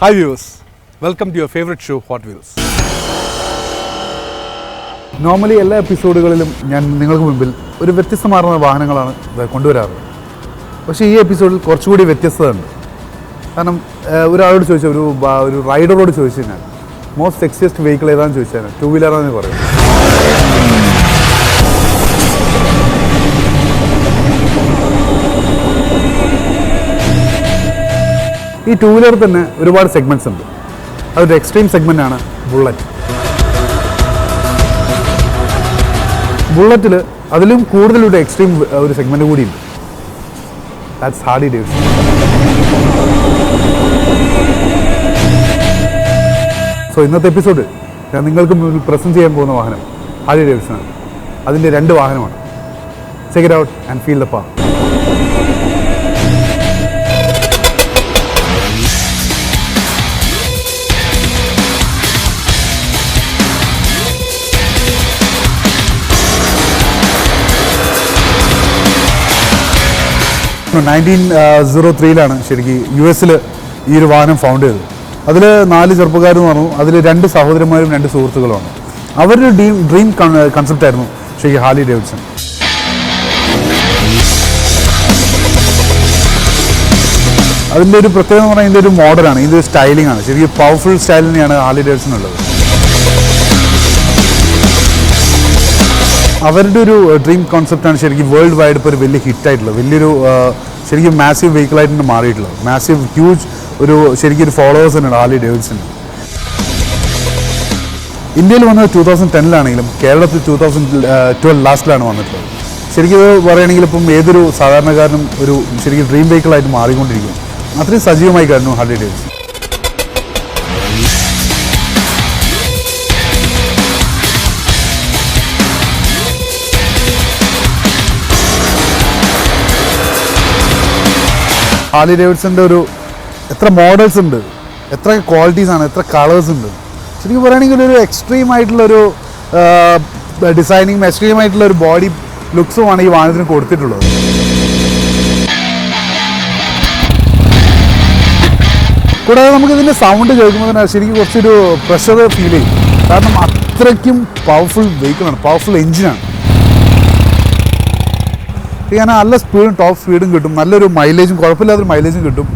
Hi viewers, welcome to your favorite show Hot Wheels. Normally എല്ലാ എപ്പിസോഡുകളിലും ഞാൻ നിങ്ങൾക്ക് മുമ്പിൽ ഒരു വ്യത്യസ്തമാർന്ന വാഹനങ്ങളാണ് കൊണ്ടുവരാറ്. പക്ഷേ ഈ എപ്പിസോഡിൽ കുറച്ചുകൂടി വ്യത്യസ്തതയുണ്ട്. കാരണം ഒരാളോട് ചോദിച്ചാൽ ഒരു റൈഡറോട് ചോദിച്ചു കഴിഞ്ഞാൽ മോസ്റ്റ് സെക്സിയസ്റ്റ് വെഹിക്കിൾ ഏതാണെന്ന് ചോദിച്ചാൽ ടൂ വീലറാണെന്ന് പറയും. ഈ ടൂ വീലർ തന്നെ ഒരുപാട് സെഗ്മെൻറ്റ്സ് ഉണ്ട്. അതൊരു എക്സ്ട്രീം സെഗ്മെൻ്റാണ് ബുള്ളറ്റ്. ബുള്ളറ്റിൽ അതിലും കൂടുതലൊരു എക്സ്ട്രീം ഒരു സെഗ്മെൻറ്റ് കൂടിയുണ്ട്. That's Harley Davidson. സോ ഇന്നത്തെ എപ്പിസോഡ് ഞാൻ നിങ്ങൾക്ക് മുന്നിൽ പ്രസൻറ്റ് ചെയ്യാൻ പോകുന്ന വാഹനം ഹാർലി ഡേവിഡ്സൺ ആണ്. അതിൻ്റെ രണ്ട് വാഹനമാണ്. Check it out and feel the power. (1903) ശരിക്കും US ഈ ഒരു വാഹനം ഫൗണ്ട് ചെയ്തത്. അതിൽ 4 ചെറുപ്പക്കാരെന്ന് പറഞ്ഞു. അതിൽ 2 സഹോദരന്മാരും 2 സുഹൃത്തുക്കളുമാണ്. അവരുടെ ഡ്രീം കൺസെപ്റ്റായിരുന്നു ശരിക്കും ഹാർലി ഡേവിഡ്സൺ. അതിൻ്റെ ഒരു പ്രത്യേകത എന്ന് പറഞ്ഞാൽ ഇതിൻ്റെ ഒരു മോഡലാണ്, ഇതിൻ്റെ ഒരു സ്റ്റൈലിംഗ് ആണ്. ശരിക്കും പവർഫുൾ സ്റ്റൈൽ തന്നെയാണ് ഹാർലി ഡേവിഡ്സൺ ഉള്ളത്. അവരുടെ ഒരു ഡ്രീം കോൺസെപ്റ്റാണ് ശരിക്കും വേൾഡ് വൈഡ് ഇപ്പോൾ ഒരു വലിയ ഹിറ്റായിട്ടുള്ളത്. വലിയൊരു ശരിക്കും മാസീവ് വെഹിക്കിളായിട്ടാണ് മാറിയിട്ടുള്ളത്. മാസീവ് ഹ്യൂജ് ശരിക്കും ഒരു ഫോളോവേഴ്സ് തന്നെയാണ് ഹാർലി ഡേവിഡ്സൺ. ഇന്ത്യയിൽ വന്നത് 2010 കേരളത്തിൽ 2012 ലാസ്റ്റിലാണ് വന്നിട്ടുള്ളത്. ശരിക്കും ഇത് പറയുകയാണെങ്കിൽ ഇപ്പം ഏതൊരു സാധാരണക്കാരനും ഒരു ശരിക്കും ഡ്രീം വെഹിക്കിളായിട്ട് മാറിക്കൊണ്ടിരിക്കും. അത്രയും സജീവമായി കഴിഞ്ഞു ഹാർലി ഡേവിഡ്സൺ. ഹാർലി ഡേവിഡ്സൻ്റെ എത്ര മോഡൽസ് ഉണ്ട്, എത്ര ക്വാളിറ്റീസാണ്, എത്ര കളേഴ്സ് ഉണ്ട്. ശരിക്കും പറയുകയാണെങ്കിൽ ഒരു എക്സ്ട്രീം ആയിട്ടുള്ളൊരു ഡിസൈനിങ്ങും എക്സ്ട്രീം ആയിട്ടുള്ള ഒരു ബോഡി ലുക്സുമാണ് ഈ വാഹനത്തിന് കൊടുത്തിട്ടുള്ളത്. കൂടാതെ നമുക്കിതിൻ്റെ സൗണ്ട് കേൾക്കുമ്പോൾ തന്നെ ശരിക്കും കുറച്ചൊരു പ്രഷർ ഫീൽ ചെയ്യും. കാരണം അത്രയ്ക്കും പവർഫുൾ വെഹിക്കിളാണ്, പവർഫുൾ എഞ്ചിനാണ്. കാരണം നല്ല സ്പീഡും ടോപ്പ് സ്പീഡും കിട്ടും, നല്ലൊരു മൈലേജും കുഴപ്പമില്ലാത്തൊരു മൈലേജും കിട്ടും.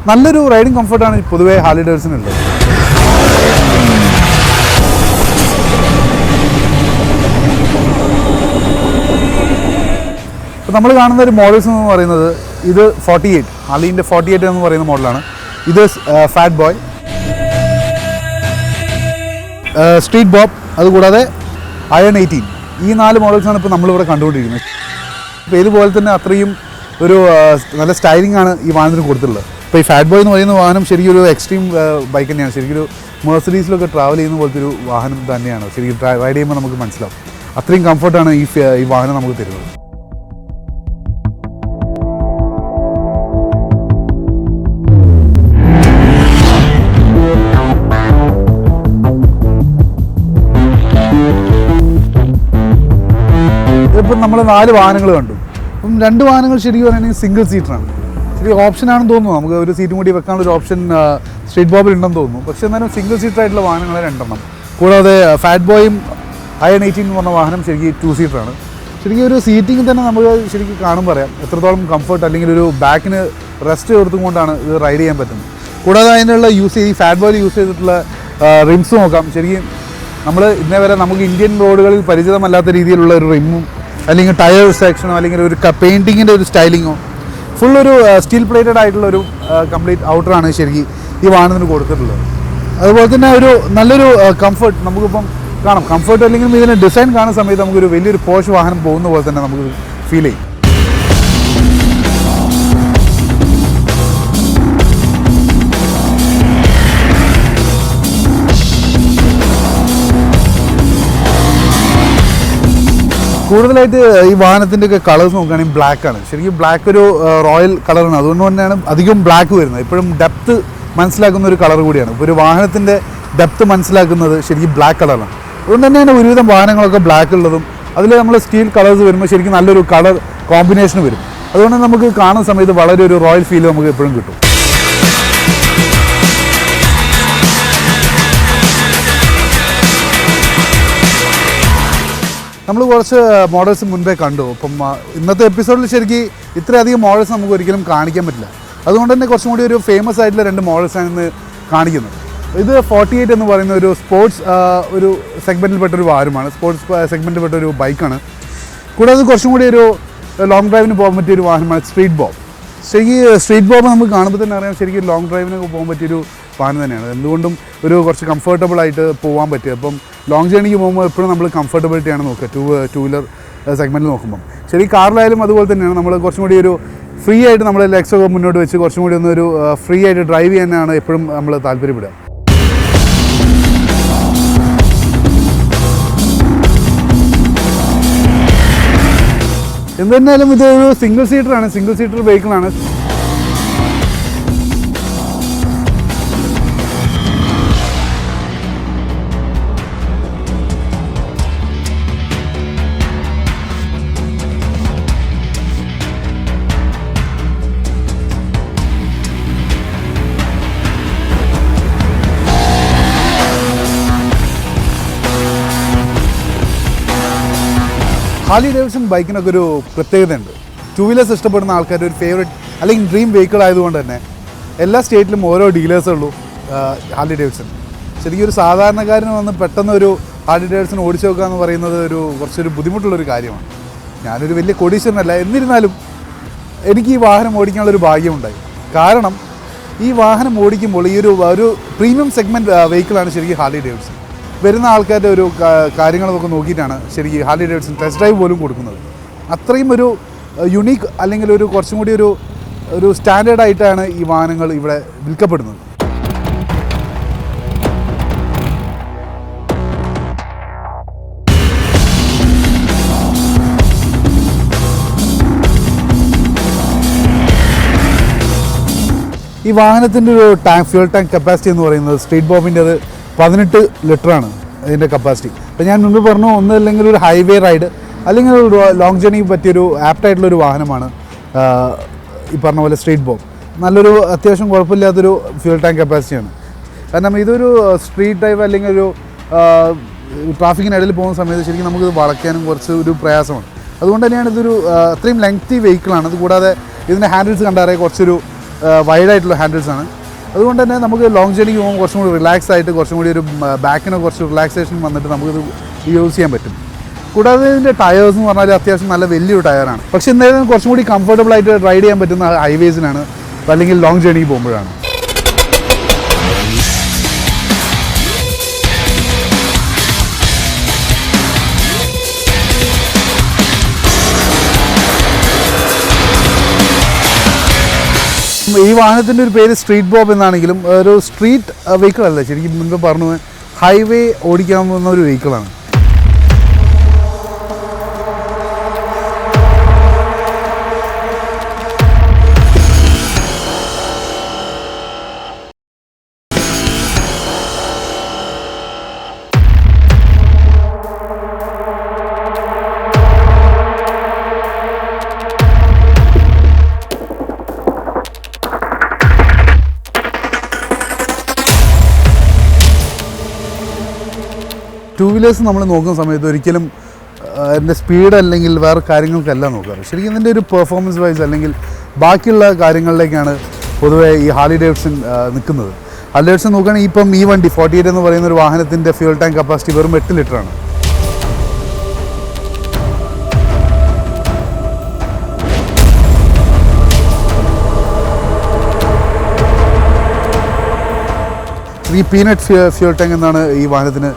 നല്ലൊരു റൈഡിങ് കംഫർട്ടാണ് പൊതുവേ ഹാർലി ഡേവിഡ്സനുള്ളത്. ഇപ്പോൾ നമ്മൾ കാണുന്ന ഒരു മോഡൽസ് എന്ന് പറയുന്നത് ഇത് 48, ഹാർലിൻ്റെ 48 എന്ന് പറയുന്ന മോഡലാണ്. ഇത് ഫാറ്റ് ബോയ്, സ്ട്രീറ്റ് ബോബ്, അതുകൂടാതെ അയൺ 18. ഈ 4 മോഡൽസാണ് ഇപ്പോൾ നമ്മളിവിടെ കണ്ടുകൊണ്ടിരിക്കുന്നത്. അപ്പോൾ ഇതുപോലെ തന്നെ അത്രയും ഒരു നല്ല സ്റ്റൈലിംഗ് ആണ് ഈ വാഹനത്തിന് കൊടുത്തിട്ടുള്ളത്. ഇപ്പോൾ ഈ ഫാറ്റ് ബോയ് എന്ന് പറയുന്ന വാഹനം ശരിക്കും ഒരു എക്സ്ട്രീം ബൈക്ക് തന്നെയാണ്. ശരിക്കും ഒരു മെർസിഡീസിലൊക്കെ ട്രാവൽ ചെയ്യുന്ന പോലത്തെ ഒരു വാഹനം തന്നെയാണ്. ശരിക്കും റൈഡ് ചെയ്യുമ്പോൾ നമുക്ക് മനസ്സിലാവും അത്രയും കംഫർട്ടാണ് ഈ വാഹനം നമുക്ക് തരുന്നത്. ഇപ്പം നമ്മൾ 4 വാഹനങ്ങൾ കണ്ടു. അപ്പം 2 വാഹനങ്ങൾ ശരിക്കും പറയുകയാണെങ്കിൽ സിംഗിൾ സീറ്ററാണ്. ശരിക്കും ഓപ്ഷനാണെന്ന് തോന്നുന്നു. നമുക്ക് ഒരു സീറ്റും കൂടി വെക്കാനുള്ളൊരു ഓപ്ഷൻ സ്ട്രീറ്റ് ബോബിൽ ഉണ്ടെന്ന് തോന്നുന്നു. പക്ഷേ എന്നാലും സിംഗിൾ സീറ്ററായിട്ടുള്ള വാഹനങ്ങൾ 2 കൂടാതെ ഫാറ്റ് ബോയും അയൺ 18 എന്ന് പറഞ്ഞ വാഹനം ശരിക്കും 2 സീറ്ററാണ്. ശരിക്കും ഒരു സീറ്റിംഗ് തന്നെ നമുക്ക് ശരിക്കും കാണുമ്പോൾ പറയാം എത്രത്തോളം കംഫർട്ട് അല്ലെങ്കിൽ ഒരു ബാക്കിന് റെസ്റ്റ് കൊടുത്തുകൊണ്ടാണ് ഇത് റൈഡ് ചെയ്യാൻ പറ്റുന്നത്. കൂടാതെ അതിനുള്ള ഈ ഫാറ്റ് ബോയിൽ യൂസ് ചെയ്തിട്ടുള്ള റിംസ് നോക്കാം. ശരിക്കും നമ്മൾ ഇന്നേ വരെ നമുക്ക് ഇന്ത്യൻ റോഡുകളിൽ പരിചിതമല്ലാത്ത രീതിയിലുള്ള ഒരു റിമ്മും അല്ലെങ്കിൽ ടയർ സെക്ഷനോ അല്ലെങ്കിൽ ഒരു പെയിൻറ്റിങ്ങിൻ്റെ ഒരു സ്റ്റൈലിങ്ങോ ഫുള്ളൊരു സ്റ്റീൽ പ്ലേറ്റഡ് ആയിട്ടുള്ളൊരു കംപ്ലീറ്റ് ഔട്ടറാണ് ശരിക്കും ഈ വാഹനത്തിന് കൊടുത്തിട്ടുള്ളത്. അതുപോലെ തന്നെ ഒരു നല്ലൊരു കംഫർട്ട് നമുക്കിപ്പം കാണാം. കംഫർട്ട് അല്ലെങ്കിൽ ഇതിൻ്റെ ഡിസൈൻ കാണുന്ന സമയത്ത് നമുക്കൊരു വലിയൊരു പോഷ് വാഹനം പോകുന്ന പോലെ തന്നെ നമുക്ക് ഫീൽ ചെയ്യും. കൂടുതലായിട്ട് ഈ വാഹനത്തിൻ്റെയൊക്കെ കളേഴ്സ് നോക്കുകയാണെങ്കിൽ ബ്ലാക്കാണ്. ശരിക്കും ബ്ലാക്ക് ഒരു റോയൽ കളറാണ്. അതുകൊണ്ട് തന്നെയാണ് അധികം ബ്ലാക്ക് വരുന്നത്. എപ്പോഴും ഡെപ്ത്ത് മനസ്സിലാക്കുന്ന ഒരു കളർ കൂടിയാണ്. ഇപ്പോൾ ഒരു വാഹനത്തിൻ്റെ ഡെപ്ത്ത് മനസ്സിലാക്കുന്നത് ശരിക്കും ബ്ലാക്ക് കളറാണ്. അതുകൊണ്ട് തന്നെയാണ് ഒരുവിധം വാഹനങ്ങളൊക്കെ ബ്ലാക്ക് ഉള്ളതും. അതിൽ നമ്മൾ സ്റ്റീൽ കളേഴ്സ് വരുമ്പോൾ ശരിക്കും നല്ലൊരു കളർ കോമ്പിനേഷൻ വരും. അതുകൊണ്ട് നമുക്ക് കാണുന്ന സമയത്ത് വളരെ ഒരു റോയൽ ഫീൽ നമുക്ക് എപ്പോഴും കിട്ടും. നമ്മൾ കുറച്ച് മോഡൽസ് മുൻപേ കണ്ടു. അപ്പം ഇന്നത്തെ എപ്പിസോഡിൽ ശരിക്കും ഇത്രയധികം മോഡൽസ് നമുക്ക് ഒരിക്കലും കാണിക്കാൻ പറ്റില്ല. അതുകൊണ്ട് തന്നെ കുറച്ചും കൂടി ഒരു ഫേമസ് ആയിട്ടുള്ള 2 മോഡൽസാണ് ഇന്ന് കാണിക്കുന്നത്. ഇത് 48 എന്ന് പറയുന്ന ഒരു സ്പോർട്സ് ഒരു സെഗ്മെൻറ്റിൽപ്പെട്ടൊരു വാഹനമാണ്. സ്പോർട്സ് സെഗ്മെൻറ്റിൽപ്പെട്ട ഒരു ബൈക്കാണ്. കൂടാതെ കുറച്ചും കൂടി ഒരു ലോങ് ഡ്രൈവിന് പോകാൻ പറ്റിയൊരു വാഹനമാണ് സ്ട്രീറ്റ് ബോബ്. ശരിക്കും സ്ട്രീറ്റ് ബോബ് നമുക്ക് കാണുമ്പോൾ തന്നെ അറിയാം ശരിക്കും ലോങ് ഡ്രൈവിനൊക്കെ പോകാൻ പറ്റിയൊരു വാഹനം തന്നെയാണ്. എന്തുകൊണ്ടും ഒരു കുറച്ച് കംഫർട്ടബിൾ ആയിട്ട് പോകാൻ പറ്റുക. അപ്പം ലോങ് ജേണിക്ക് പോകുമ്പോൾ എപ്പോഴും നമ്മൾ കംഫർട്ടബിലിറ്റിയാണ് നോക്കുക ടൂ വീലർ സെഗ്മെൻറ്റിൽ നോക്കുമ്പം. ശരി, കാറിലായാലും അതുപോലെ തന്നെയാണ്. നമ്മൾ കുറച്ചും കൂടി ഒരു ഫ്രീ ആയിട്ട് നമ്മൾ ലെഗ്സൊക്കെ മുന്നോട്ട് വെച്ച് കുറച്ചും കൂടി ഒരു ഫ്രീ ആയിട്ട് ഡ്രൈവ് ചെയ്യാനാണ് എപ്പോഴും നമ്മൾ താല്പര്യപ്പെടുക. എന്തായാലും ഇതൊരു സിംഗിൾ സീറ്റർ വെഹിക്കിളാണ്. ഹാർലി ഡേവിഡ്സൺ ബൈക്കിനൊക്കെ ഒരു പ്രത്യേകതയുണ്ട്. 2 വീലേഴ്സ് ഇഷ്ടപ്പെടുന്ന ആൾക്കാരുടെ ഒരു ഫേവറേറ്റ് അല്ലെങ്കിൽ ഡ്രീം വെഹിക്കിൾ ആയതുകൊണ്ട് തന്നെ എല്ലാ സ്റ്റേറ്റിലും ഓരോ ഡീലേഴ്സുള്ളൂ ഹാർലി ഡേവിഡ്സൺ. ശരിക്കും ഒരു സാധാരണക്കാരന് വന്ന് പെട്ടെന്ന് ഒരു ഹാർലി ഡേവിഡ്സൺ ഓടിച്ചു നോക്കുക എന്ന് പറയുന്നത് കുറച്ചൊരു ബുദ്ധിമുട്ടുള്ളൊരു കാര്യമാണ്. ഞാനൊരു വലിയ കൊടീശ്വരനല്ല, എന്നിരുന്നാലും എനിക്ക് ഈ വാഹനം ഓടിക്കാനുള്ളൊരു ഭാഗ്യമുണ്ടായി. കാരണം ഈ വാഹനം ഓടിക്കുമ്പോൾ ഈ ഒരു പ്രീമിയം സെഗ്മെൻറ്റ് വെഹിക്കിളാണ് ശരിക്കും ഹാർലി ഡേവിഡ്സൺ. വരുന്ന ആൾക്കാരുടെ ഒരു കാര്യങ്ങളൊക്കെ നോക്കിയിട്ടാണ് ശരിക്കും ഹാർലി ഡേവിഡ്സൺ ടെസ്റ്റ് ഡ്രൈവ് പോലും കൊടുക്കുന്നത്. അത്രയും ഒരു യുണീക്ക് അല്ലെങ്കിൽ ഒരു കുറച്ചും കൂടി ഒരു സ്റ്റാൻഡേർഡായിട്ടാണ് ഈ വാഹനങ്ങൾ ഇവിടെ വിൽക്കപ്പെടുന്നത്. ഈ വാഹനത്തിൻ്റെ ഒരു ഫ്യൂൽ ടാങ്ക് കപ്പാസിറ്റി എന്ന് പറയുന്നത് സ്ട്രീറ്റ് ബോബിൻ്റെത് 18 ലിറ്ററാണ് ഇതിൻ്റെ കപ്പാസിറ്റി. അപ്പോൾ ഞാൻ മുമ്പ് പറഞ്ഞു, ഒന്നല്ലെങ്കിൽ ഒരു ഹൈവേ റൈഡ് അല്ലെങ്കിൽ ഒരു ലോങ് ജേണിക്ക് പറ്റിയൊരു ആപ്റ്റായിട്ടുള്ളൊരു വാഹനമാണ് ഈ പറഞ്ഞ പോലെ സ്ട്രീറ്റ് ബോബ്. നല്ലൊരു അത്യാവശ്യം കുഴപ്പമില്ലാത്തൊരു ഫ്യൂൽ ടാങ്ക് കപ്പാസിറ്റിയാണ്. കാരണം ഇതൊരു സ്ട്രീറ്റ് ഡ്രൈവ് അല്ലെങ്കിൽ ഒരു ട്രാഫിക്കിനിടയിൽ പോകുന്ന സമയത്ത് ശരിക്കും നമുക്കിത് വളയ്ക്കാനും കുറച്ച് ഒരു പ്രയാസമാണ്. അതുകൊണ്ട് തന്നെയാണ് ഇതൊരു അത്രയും ലെങ്തി വെഹിക്കിളാണ്. അതുകൂടാതെ ഇതിൻ്റെ ഹാൻഡിൽസ് കണ്ടാറേ കുറച്ചൊരു വൈഡായിട്ടുള്ള ഹാൻഡിൽസാണ്. അതുകൊണ്ട് തന്നെ നമുക്ക് ലോങ് ജേണിക്ക് പോകുമ്പോൾ കുറച്ചും കൂടി റിലാക്സ് ആയിട്ട് കുറച്ചും കൂടി ഒരു ബാക്കിന് കുറച്ച് റിലാക്സേഷൻ വന്നിട്ട് നമുക്കിത് യൂസ് ചെയ്യാൻ പറ്റും. കൂടാതെ ഇതിൻ്റെ ടയേഴ്സ് എന്ന് പറഞ്ഞാൽ അത്യാവശ്യം നല്ല വലിയൊരു ടയറാണ്. പക്ഷേ എന്തായാലും കുറച്ചും കൂടി കംഫർട്ടബിൾ ആയിട്ട് റൈഡ് ചെയ്യാൻ പറ്റുന്ന ഹൈവേസിലാണ് അല്ലെങ്കിൽ ലോങ് ജേണിക്ക് പോകുമ്പോഴാണ്. ഈ വാഹനത്തിൻ്റെ ഒരു പേര് സ്ട്രീറ്റ് ബോബ് എന്നാണെങ്കിലും ഒരു സ്ട്രീറ്റ് വെഹിക്കിൾ അല്ല, ശരിക്കും മുൻപ് പറഞ്ഞു ഹൈവേ ഓടിക്കാവുന്ന ഒരു വെഹിക്കിളാണ്. ടൂ വീലേഴ്സ് നമ്മൾ നോക്കുന്ന സമയത്ത് ഒരിക്കലും എൻ്റെ സ്പീഡ് അല്ലെങ്കിൽ വേറെ കാര്യങ്ങൾക്കല്ല നോക്കാറ്. ശരിക്കും ഇതിൻ്റെ ഒരു പെർഫോമൻസ് വൈസ് അല്ലെങ്കിൽ ബാക്കിയുള്ള കാര്യങ്ങളിലേക്കാണ് പൊതുവേ ഈ ഹാർലി ഡേവിഡ്സൺ നിൽക്കുന്നത്. ഹാർലി ഡേവിഡ്സൺ നോക്കുകയാണെങ്കിൽ ഇപ്പം ഈ വണ്ടി 48 എന്ന് പറയുന്ന ഒരു വാഹനത്തിൻ്റെ ഫ്യൂൽ ടാങ്ക് കപ്പാസിറ്റി വെറും 8 ലിറ്ററാണ്. ഈ പീനട്ട് ഫ്യൂൽ ടാങ്ക് എന്നാണ് ഈ വാഹനത്തിന്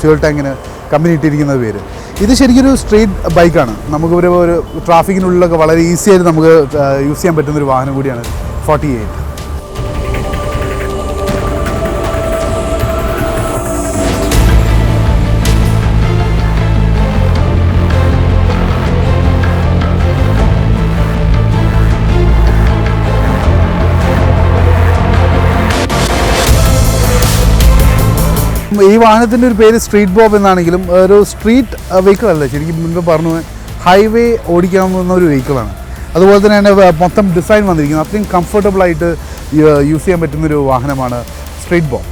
ഫ്യൂൽ ടാങ്കിന് കമ്പനി ഇട്ടിരിക്കുന്ന പേര്. ഇത് ശരിക്കൊരു സ്ട്രീറ്റ് ബൈക്കാണ്. നമുക്ക് ഒരു ട്രാഫിക്കിനുള്ളിലൊക്കെ വളരെ ഈസി ആയിട്ട് നമുക്ക് യൂസ് ചെയ്യാൻ പറ്റുന്നൊരു വാഹനം കൂടിയാണ് 48. ഈ വാഹനത്തിൻ്റെ ഒരു പേര് സ്ട്രീറ്റ് ബോബ് എന്നാണെങ്കിലും ഒരു സ്ട്രീറ്റ് വെഹിക്കിൾ അല്ല, ശരിക്കും മുൻപ് പറഞ്ഞു ഹൈവേ ഓടിക്കാവുന്ന ഒരു വെഹിക്കിളാണ്. അതുപോലെ തന്നെയാണ് മൊത്തം ഡിസൈൻ വന്നിരിക്കുന്നത്. അത്രയും കംഫർട്ടബിളായിട്ട് യൂസ് ചെയ്യാൻ പറ്റുന്നൊരു വാഹനമാണ് സ്ട്രീറ്റ് ബോബ്.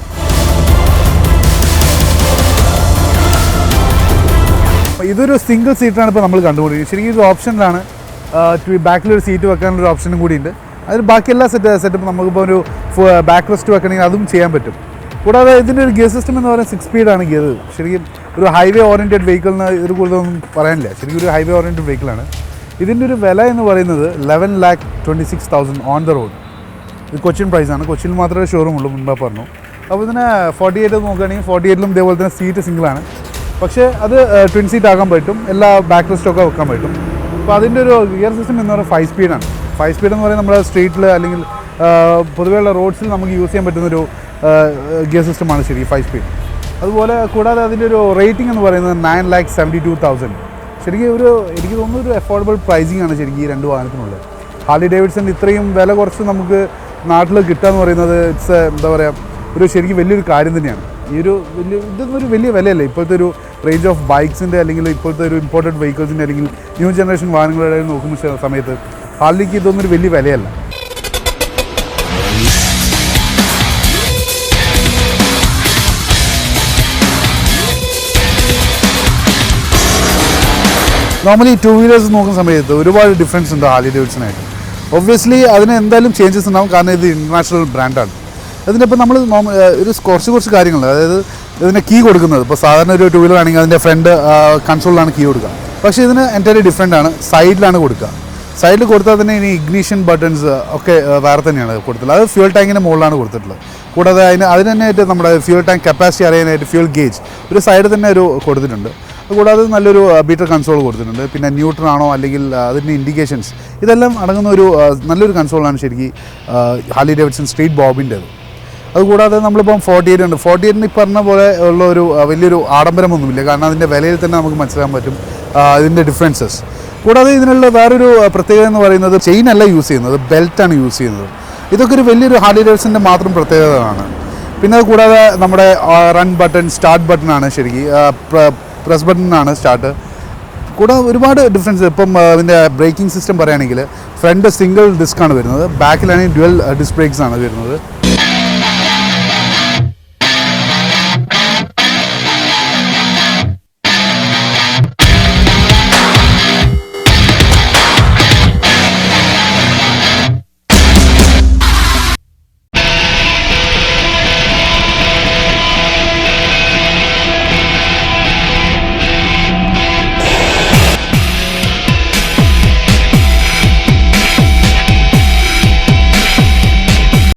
ഇതൊരു സിംഗിൾ സീറ്റാണ് ഇപ്പോൾ നമ്മൾ കണ്ടുകൊണ്ടിരിക്കുന്നത്. ശരിക്കും ഇത് ഓപ്ഷനിലാണ്. ബാക്കിലൊരു സീറ്റ് വെക്കാനുള്ളൊരു ഓപ്ഷനും കൂടിയുണ്ട്. അതിന് ബാക്കി എല്ലാ സെറ്റപ്പ് നമുക്കിപ്പോൾ ഒരു ബാക്ക് റെസ്റ്റ് വെക്കണമെങ്കിൽ അതും ചെയ്യാൻ പറ്റും. കൂടാതെ ഇതിൻ്റെ ഒരു ഗിയർ സിസ്റ്റം എന്ന് പറയുന്നത് 6 സ്പീഡാണ് ഗിയർ. ശരിക്കും ഒരു ഹൈവേ ഓറിയൻറ്റഡ് വെഹിക്കിളിന് ഇതിൽ കൂടുതലൊന്നും പറയാനില്ല. ശരിക്കും ഒരു ഹൈവേ ഓറിയൻറ്റഡ് വെഹിക്കിളാണ്. ഇതിൻ്റെ ഒരു വില എന്ന് പറയുന്നത് 11,26,000 ഓൺ ദ റോഡ്. ഇത് കൊച്ചിൻ പ്രൈസാണ്. കൊച്ചിയിൽ മാത്രമേ ഷോറൂം ഉള്ളൂ, മുൻപേ പറഞ്ഞു. അപ്പോൾ ഇതിന് 48 നോക്കുകയാണെങ്കിൽ 48ലും ഇതേപോലെ തന്നെ സീറ്റ് സിംഗിളാണ്. പക്ഷേ അത് ട്വിൻ സീറ്റ് ആക്കാൻ പറ്റും, എല്ലാ ബാക്ക് റെസ്റ്റൊക്കെ വെക്കാൻ പറ്റും. അപ്പോൾ അതിൻ്റെ ഒരു ഗിയർ സിസ്റ്റം എന്ന് പറയുന്നത് 5 സ്പീഡാണ്. 5 സ്പീഡ് എന്ന് പറയുന്നത് നമ്മുടെ സ്ട്രീറ്റിൽ അല്ലെങ്കിൽ പൊതുവെയുള്ള റോഡ്സിൽ നമുക്ക് യൂസ് ചെയ്യാൻ പറ്റുന്നൊരു ഗിയർ സിസ്റ്റമാണ് ശരിക്കും 5 സ്പീഡ്. അതുപോലെ കൂടാതെ അതിൻ്റെ ഒരു റേറ്റിംഗ് എന്ന് പറയുന്നത് 9,72,000. ശരിക്കും എനിക്ക് തോന്നുന്നു ഒരു അഫോർഡബിൾ പ്രൈസിംഗ് ആണ് ശരിക്കും ഈ രണ്ട് വാഹനത്തിനുള്ളത്. ഹാർലി ഡേവിഡ്സൺ ഇത്രയും വില കുറച്ച് നമുക്ക് നാട്ടിൽ കിട്ടുക എന്ന് പറയുന്നത് ഇറ്റ്സ് എന്താ പറയുക, ഒരു ശരിക്കും വലിയൊരു കാര്യം തന്നെയാണ്. ഇതൊരു വലിയ വിലയല്ലേ ഇപ്പോഴത്തെ ഒരു റേഞ്ച് ഓഫ് ബൈക്സിൻ്റെ അല്ലെങ്കിൽ ഇപ്പോഴത്തെ ഒരു ഇമ്പോർട്ടൻറ്റ് വെഹിക്കിൾസിൻ്റെ അല്ലെങ്കിൽ ന്യൂ ജനറേഷൻ വാഹനങ്ങളുടെ നോക്കുന്ന സമയത്ത് ഹാർലിക്ക് ഇതൊന്നും ഒരു വലിയ വിലയല്ല. നോർമലി 2 വീലേഴ്സ് നോക്കുന്ന സമയത്ത് ഒരുപാട് ഡിഫറൻസ് ഉണ്ട് ഹാർലി ഡേവിഡ്സനായിട്ട്. ഒബ്വിയസ്ലി അതിന് എന്തായാലും ചേഞ്ചസ് ഉണ്ടാവും, കാരണം ഇത് ഇൻ്റർനാഷണൽ ബ്രാൻഡാണ്. അതിനിപ്പോൾ നമ്മൾ ഒരു കുറച്ച് കാര്യങ്ങളുണ്ട്. അതായത് ഇതിന് കീ കൊടുക്കുന്നത് ഇപ്പോൾ സാധാരണ ഒരു 2 വീലർ ആണെങ്കിൽ അതിൻ്റെ ഫ്രണ്ട് കൺസോളിലാണ് കീ കൊടുക്കുക. പക്ഷേ ഇതിന് എൻറ്റയർലി ഡിഫറെൻ്റ് ആണ്. സൈഡിലാണ് കൊടുക്കുക. സൈഡിൽ കൊടുത്താൽ തന്നെ ഇനി ഇഗ്നീഷൻ ബട്ടൺസ് ഒക്കെ വേറെ തന്നെയാണ് കൊടുത്തിട്ടുള്ളത്. അത് ഫ്യൂൽ ടാങ്കിൻ്റെ മുകളിലാണ് കൊടുത്തിട്ടുള്ളത്. കൂടാതെ അതിന് തന്നെയായിട്ട് നമ്മുടെ ഫ്യൂൽ ടാങ്ക് കപ്പാസിറ്റി അറിയാനായിട്ട് ഫ്യൂൽ ഗേജ് ഒരു സൈഡ് തന്നെ ഒരു കൊടുത്തിട്ടുണ്ട്. കൂടാതെ നല്ലൊരു ബീറ്റർ കൺസോൾ കൊടുത്തിട്ടുണ്ട്. പിന്നെ ന്യൂട്രൽ ആണോ അല്ലെങ്കിൽ അതിൻ്റെ ഇൻഡിക്കേഷൻസ് ഇതെല്ലാം അടങ്ങുന്ന ഒരു നല്ലൊരു കൺസോളാണ് ശരിക്കും ഹാർലി ഡേവിഡ്സൺ സ്ട്രീറ്റ് ബോബിൻ്റേത്. അതുകൂടാതെ നമ്മളിപ്പം 48 ഉണ്ട്. 48 ഈ പറഞ്ഞ പോലെ ഉള്ള ഒരു വലിയൊരു ആഡംബരമൊന്നുമില്ല, കാരണം അതിൻ്റെ വിലയിൽ തന്നെ നമുക്ക് മനസ്സിലാക്കാൻ പറ്റും ഇതിൻ്റെ ഡിഫറൻസസ്. കൂടാതെ ഇതിനുള്ള വേറൊരു പ്രത്യേകത എന്ന് പറയുന്നത് ചെയിൻ അല്ല യൂസ് ചെയ്യുന്നത്, ബെൽറ്റാണ് യൂസ് ചെയ്യുന്നത്. ഇതൊക്കെ ഒരു വലിയൊരു ഹാർലി ഡേവിഡ്സൻ്റെ മാത്രം പ്രത്യേകതയാണ്. പിന്നെ അത് കൂടാതെ നമ്മുടെ റൺ ബട്ടൺ, സ്റ്റാർട്ട് ബട്ടണാണ് ശരിക്കും, പ്രസ് ബട്ടണാണ് സ്റ്റാർട്ട്. കൂടാതെ ഒരുപാട് ഡിഫറൻസ്. ഇപ്പം ഇതിൻ്റെ ബ്രേക്കിംഗ് സിസ്റ്റം പറയുകയാണെങ്കിൽ ഫ്രണ്ട് സിംഗിൾ ഡിസ്ക്കാണ് വരുന്നത്, ബാക്കിലാണെങ്കിൽ ഡ്യുവൽ ഡിസ്ക് ബ്രേക്സ് ആണ് വരുന്നത്.